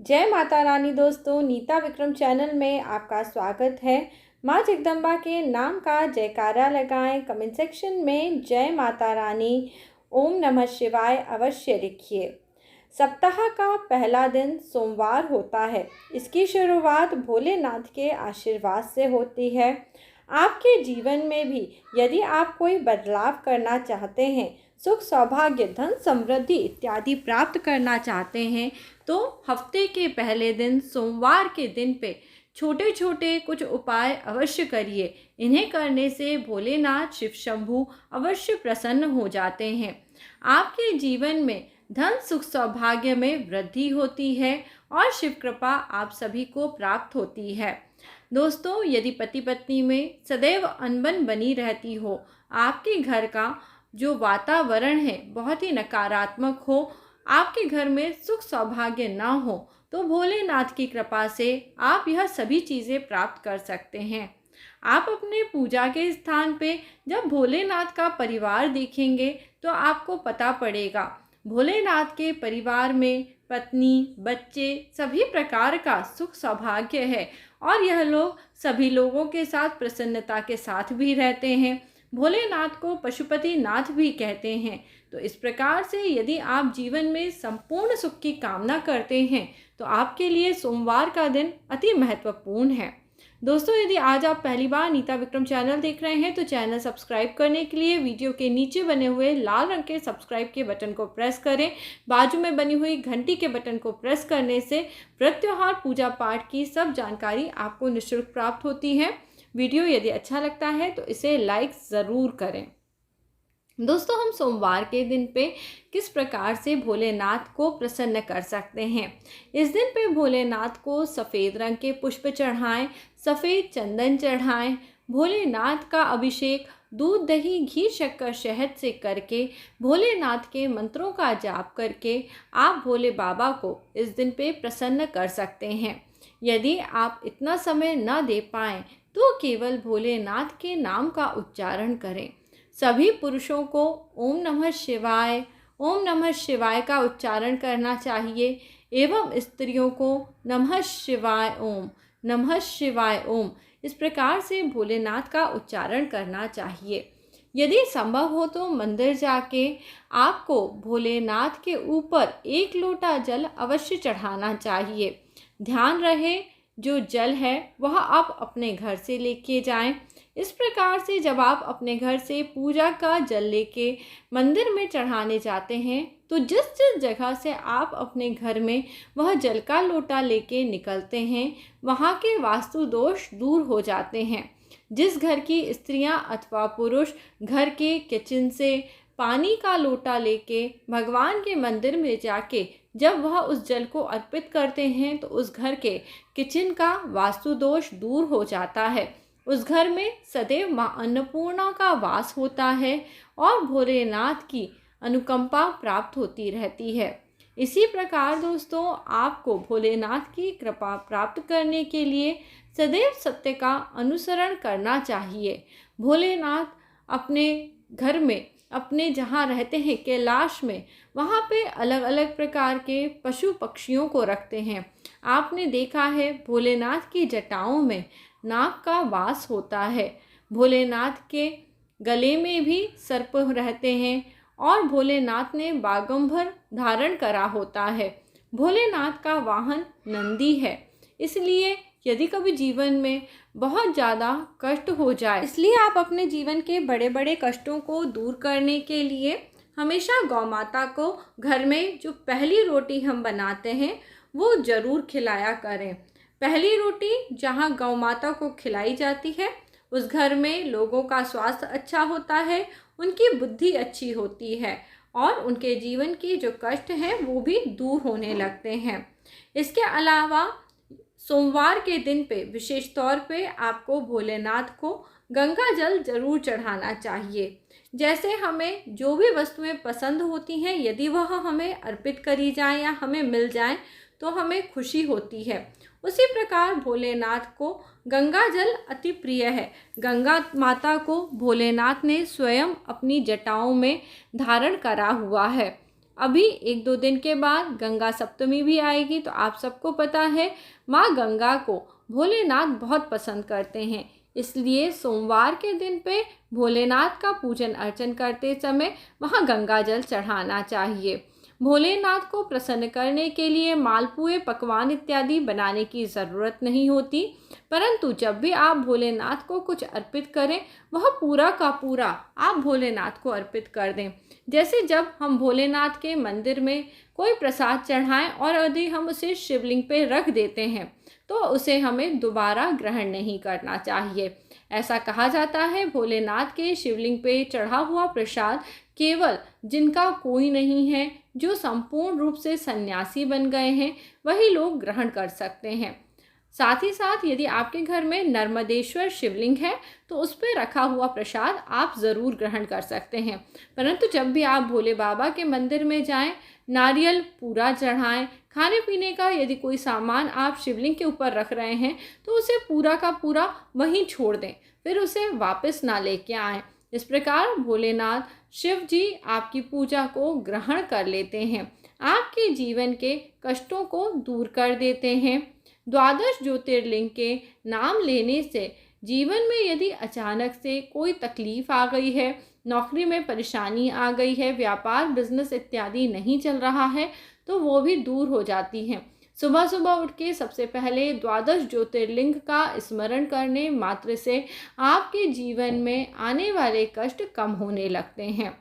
जय माता रानी दोस्तों, नीता विक्रम चैनल में आपका स्वागत है। माँ जगदम्बा के नाम का जयकारा लगाएं। कमेंट सेक्शन में जय माता रानी, ओम नमः शिवाय अवश्य लिखिए। सप्ताह का पहला दिन सोमवार होता है। इसकी शुरुआत भोलेनाथ के आशीर्वाद से होती है। आपके जीवन में भी यदि आप कोई बदलाव करना चाहते हैं, सुख सौभाग्य धन समृद्धि इत्यादि प्राप्त करना चाहते हैं, तो हफ्ते के पहले दिन सोमवार के दिन पे छोटे छोटे कुछ उपाय अवश्य करिए। इन्हें करने से भोलेनाथ शिव शंभू अवश्य प्रसन्न हो जाते हैं। आपके जीवन में धन सुख सौभाग्य में वृद्धि होती है और शिव कृपा आप सभी को प्राप्त होती है। दोस्तों, यदि पति पत्नी में सदैव अनबन बनी रहती हो, आपके घर का जो वातावरण है बहुत ही नकारात्मक हो, आपके घर में सुख सौभाग्य ना हो, तो भोलेनाथ की कृपा से आप यह सभी चीज़ें प्राप्त कर सकते हैं। आप अपने पूजा के स्थान पे जब भोलेनाथ का परिवार देखेंगे तो आपको पता पड़ेगा भोलेनाथ के परिवार में पत्नी बच्चे सभी प्रकार का सुख सौभाग्य है और यह लोग सभी लोगों के साथ प्रसन्नता के साथ भी रहते हैं। भोलेनाथ को पशुपति नाथ भी कहते हैं। तो इस प्रकार से यदि आप जीवन में संपूर्ण सुख की कामना करते हैं तो आपके लिए सोमवार का दिन अति महत्वपूर्ण है। दोस्तों, यदि आज आप पहली बार नीता विक्रम चैनल देख रहे हैं तो चैनल सब्सक्राइब करने के लिए वीडियो के नीचे बने हुए लाल रंग के सब्सक्राइब के बटन को प्रेस करें। बाजू में बनी हुई घंटी के बटन को प्रेस करने से प्रत्योहार पूजा पाठ की सब जानकारी आपको निःशुल्क प्राप्त होती है। वीडियो यदि अच्छा लगता है तो इसे लाइक ज़रूर करें। दोस्तों, हम सोमवार के दिन पे किस प्रकार से भोलेनाथ को प्रसन्न कर सकते हैं। इस दिन पे भोलेनाथ को सफ़ेद रंग के पुष्प चढ़ाएं, सफ़ेद चंदन चढ़ाएं। भोलेनाथ का अभिषेक दूध दही घी शक्कर शहद से करके भोलेनाथ के मंत्रों का जाप करके आप भोले बाबा को इस दिन पे प्रसन्न कर सकते हैं। यदि आप इतना समय न दे पाएँ तो केवल भोलेनाथ के नाम का उच्चारण करें। सभी पुरुषों को ओम नमः शिवाय का उच्चारण करना चाहिए एवं स्त्रियों को नमः शिवाय ओम इस प्रकार से भोलेनाथ का उच्चारण करना चाहिए। यदि संभव हो तो मंदिर जाके आपको भोलेनाथ के ऊपर 1 लोटा जल अवश्य चढ़ाना चाहिए। ध्यान रहे जो जल है वह आप अपने घर से लेके जाएं। इस प्रकार से जब आप अपने घर से पूजा का जल लेके मंदिर में चढ़ाने जाते हैं तो जिस जिस जगह से आप अपने घर में वह जल का लोटा लेके निकलते हैं वहाँ के वास्तु दोष दूर हो जाते हैं। जिस घर की स्त्रियां अथवा पुरुष घर के किचन से पानी का लोटा लेके भगवान के मंदिर में जाके जब वह उस जल को अर्पित करते हैं तो उस घर के किचन का वास्तु दोष दूर हो जाता है। उस घर में सदैव माँ अन्नपूर्णा का वास होता है और भोलेनाथ की अनुकंपा प्राप्त होती रहती है। इसी प्रकार दोस्तों, आपको भोलेनाथ की कृपा प्राप्त करने के लिए सदैव सत्य का अनुसरण करना चाहिए। भोलेनाथ अपने घर में अपने जहाँ रहते हैं कैलाश में, वहाँ पे अलग अलग प्रकार के पशु पक्षियों को रखते हैं। आपने देखा है भोलेनाथ की जटाओं में नाग का वास होता है। भोलेनाथ के गले में भी सर्प रहते हैं और भोलेनाथ ने बागंबर धारण करा होता है। भोलेनाथ का वाहन नंदी है। इसलिए यदि कभी जीवन में बहुत ज़्यादा कष्ट हो जाए, इसलिए आप अपने जीवन के बड़े बड़े कष्टों को दूर करने के लिए हमेशा गौ माता को घर में जो पहली रोटी हम बनाते हैं वो ज़रूर खिलाया करें। पहली रोटी जहाँ गौ माता को खिलाई जाती है उस घर में लोगों का स्वास्थ्य अच्छा होता है, उनकी बुद्धि अच्छी होती है और उनके जीवन की जो कष्ट हैं वो भी दूर होने लगते हैं। इसके अलावा सोमवार के दिन पे विशेष तौर पे आपको भोलेनाथ को गंगा जल जरूर चढ़ाना चाहिए। जैसे हमें जो भी वस्तुएं पसंद होती हैं, यदि वह हमें अर्पित करी जाए या हमें मिल जाए तो हमें खुशी होती है। उसी प्रकार भोलेनाथ को गंगा जल अति प्रिय है। गंगा माता को भोलेनाथ ने स्वयं अपनी जटाओं में धारण करा हुआ है। अभी 1-2 दिन के बाद गंगा सप्तमी भी आएगी। तो आप सबको पता है माँ गंगा को भोलेनाथ बहुत पसंद करते हैं, इसलिए सोमवार के दिन पे भोलेनाथ का पूजन अर्चन करते समय वहाँ गंगा जल चढ़ाना चाहिए। भोलेनाथ को प्रसन्न करने के लिए मालपुए, पकवान इत्यादि बनाने की ज़रूरत नहीं होती, परंतु जब भी आप भोलेनाथ को कुछ अर्पित करें वह पूरा का पूरा आप भोलेनाथ को अर्पित कर दें। जैसे जब हम भोलेनाथ के मंदिर में कोई प्रसाद चढ़ाएं और यदि हम उसे शिवलिंग पे रख देते हैं तो उसे हमें दोबारा ग्रहण नहीं करना चाहिए। ऐसा कहा जाता है भोलेनाथ के शिवलिंग पे चढ़ा हुआ प्रसाद केवल जिनका कोई नहीं है, जो संपूर्ण रूप से सन्यासी बन गए हैं, वही लोग ग्रहण कर सकते हैं। साथ ही साथ यदि आपके घर में नर्मदेश्वर शिवलिंग है तो उस पर रखा हुआ प्रसाद आप ज़रूर ग्रहण कर सकते हैं। परंतु जब भी आप भोले बाबा के मंदिर में जाएं, नारियल पूरा चढ़ाएं। खाने पीने का यदि कोई सामान आप शिवलिंग के ऊपर रख रहे हैं तो उसे पूरा का पूरा वहीं छोड़ दें, फिर उसे वापस ना लेके आएं। इस प्रकार भोलेनाथ शिव जी आपकी पूजा को ग्रहण कर लेते हैं, आपके जीवन के कष्टों को दूर कर देते हैं। द्वादश ज्योतिर्लिंग के नाम लेने से जीवन में यदि अचानक से कोई तकलीफ आ गई है, नौकरी में परेशानी आ गई है, व्यापार बिजनेस इत्यादि नहीं चल रहा है, तो वो भी दूर हो जाती हैं। सुबह सुबह उठ के सबसे पहले द्वादश ज्योतिर्लिंग का स्मरण करने मात्र से आपके जीवन में आने वाले कष्ट कम होने लगते हैं।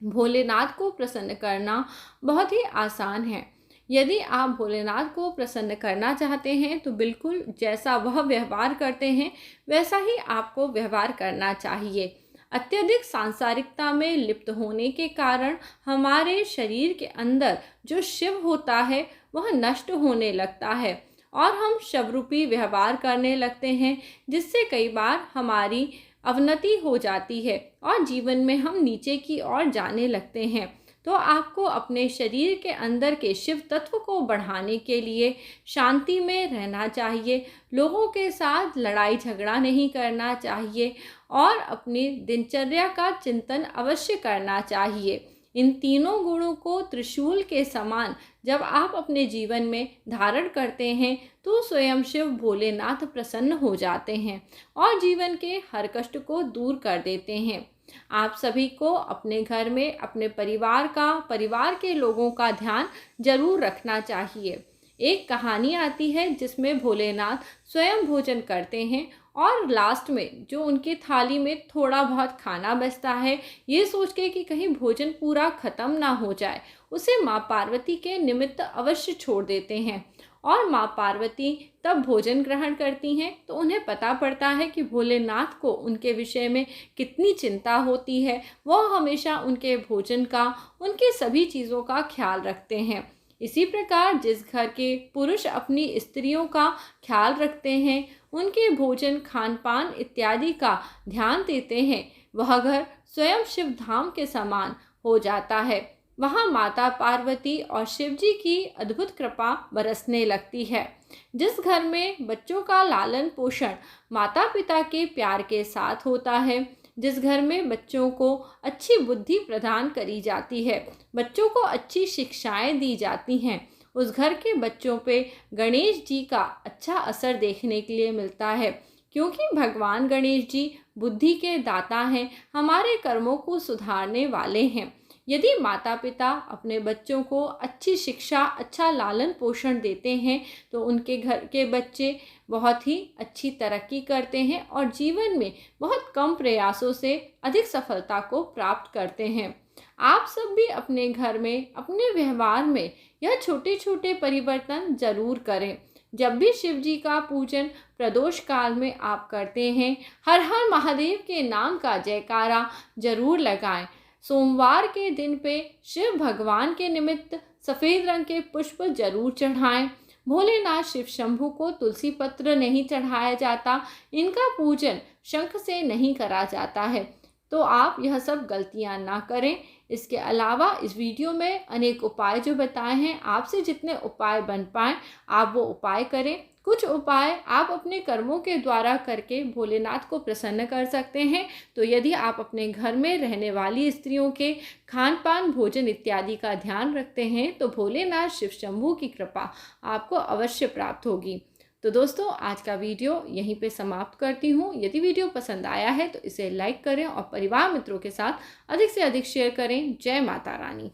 भोलेनाथ को प्रसन्न करना बहुत ही आसान है। यदि आप भोलेनाथ को प्रसन्न करना चाहते हैं तो बिल्कुल जैसा वह व्यवहार करते हैं वैसा ही आपको व्यवहार करना चाहिए। अत्यधिक सांसारिकता में लिप्त होने के कारण हमारे शरीर के अंदर जो शिव होता है वह नष्ट होने लगता है और हम शवरूपी व्यवहार करने लगते हैं, जिससे कई बार हमारी अवनति हो जाती है और जीवन में हम नीचे की ओर जाने लगते हैं। तो आपको अपने शरीर के अंदर के शिव तत्व को बढ़ाने के लिए शांति में रहना चाहिए, लोगों के साथ लड़ाई झगड़ा नहीं करना चाहिए और अपनी दिनचर्या का चिंतन अवश्य करना चाहिए। इन तीनों गुणों को त्रिशूल के समान जब आप अपने जीवन में धारण करते हैं तो स्वयं शिव भोलेनाथ प्रसन्न हो जाते हैं और जीवन के हर कष्ट को दूर कर देते हैं। आप सभी को अपने घर में अपने परिवार के लोगों का ध्यान जरूर रखना चाहिए। एक कहानी आती है जिसमें भोलेनाथ स्वयं भोजन करते हैं और लास्ट में जो उनकी थाली में थोड़ा बहुत खाना बचता है, ये सोच के कि कहीं भोजन पूरा खत्म ना हो जाए, उसे माँ पार्वती के निमित्त अवश्य छोड़ देते हैं और माँ पार्वती तब भोजन ग्रहण करती हैं। तो उन्हें पता पड़ता है कि भोलेनाथ को उनके विषय में कितनी चिंता होती है, वह हमेशा उनके भोजन का, उनके सभी चीज़ों का ख्याल रखते हैं। इसी प्रकार जिस घर के पुरुष अपनी स्त्रियों का ख्याल रखते हैं, उनके भोजन, खान पान इत्यादि का ध्यान देते हैं, वह घर स्वयं शिव धाम के समान हो जाता है। वहाँ माता पार्वती और शिव जी की अद्भुत कृपा बरसने लगती है। जिस घर में बच्चों का लालन पोषण माता पिता के प्यार के साथ होता है, जिस घर में बच्चों को अच्छी बुद्धि प्रदान करी जाती है, बच्चों को अच्छी शिक्षाएं दी जाती हैं, उस घर के बच्चों पे गणेश जी का अच्छा असर देखने के लिए मिलता है, क्योंकि भगवान गणेश जी बुद्धि के दाता हैं, हमारे कर्मों को सुधारने वाले हैं। यदि माता पिता अपने बच्चों को अच्छी शिक्षा, अच्छा लालन पोषण देते हैं तो उनके घर के बच्चे बहुत ही अच्छी तरक्की करते हैं और जीवन में बहुत कम प्रयासों से अधिक सफलता को प्राप्त करते हैं। आप सब भी अपने घर में, अपने व्यवहार में यह छोटे छोटे परिवर्तन जरूर करें। जब भी शिव जी का पूजन प्रदोष काल में आप करते हैं, हर हर महादेव के नाम का जयकारा जरूर लगाएं। सोमवार के दिन पे शिव भगवान के निमित्त सफ़ेद रंग के पुष्प जरूर चढ़ाएं। भोलेनाथ शिव शंभू को तुलसी पत्र नहीं चढ़ाया जाता, इनका पूजन शंख से नहीं करा जाता है, तो आप यह सब गलतियां ना करें। इसके अलावा इस वीडियो में अनेक उपाय जो बताए हैं, आपसे जितने उपाय बन पाएँ आप वो उपाय करें। कुछ उपाय आप अपने कर्मों के द्वारा करके भोलेनाथ को प्रसन्न कर सकते हैं। तो यदि आप अपने घर में रहने वाली स्त्रियों के खान पान, भोजन इत्यादि का ध्यान रखते हैं तो भोलेनाथ शिव शंभू की कृपा आपको अवश्य प्राप्त होगी। तो दोस्तों, आज का वीडियो यहीं पे समाप्त करती हूँ। यदि वीडियो पसंद आया है तो इसे लाइक करें और परिवार मित्रों के साथ अधिक से अधिक शेयर करें। जय माता रानी।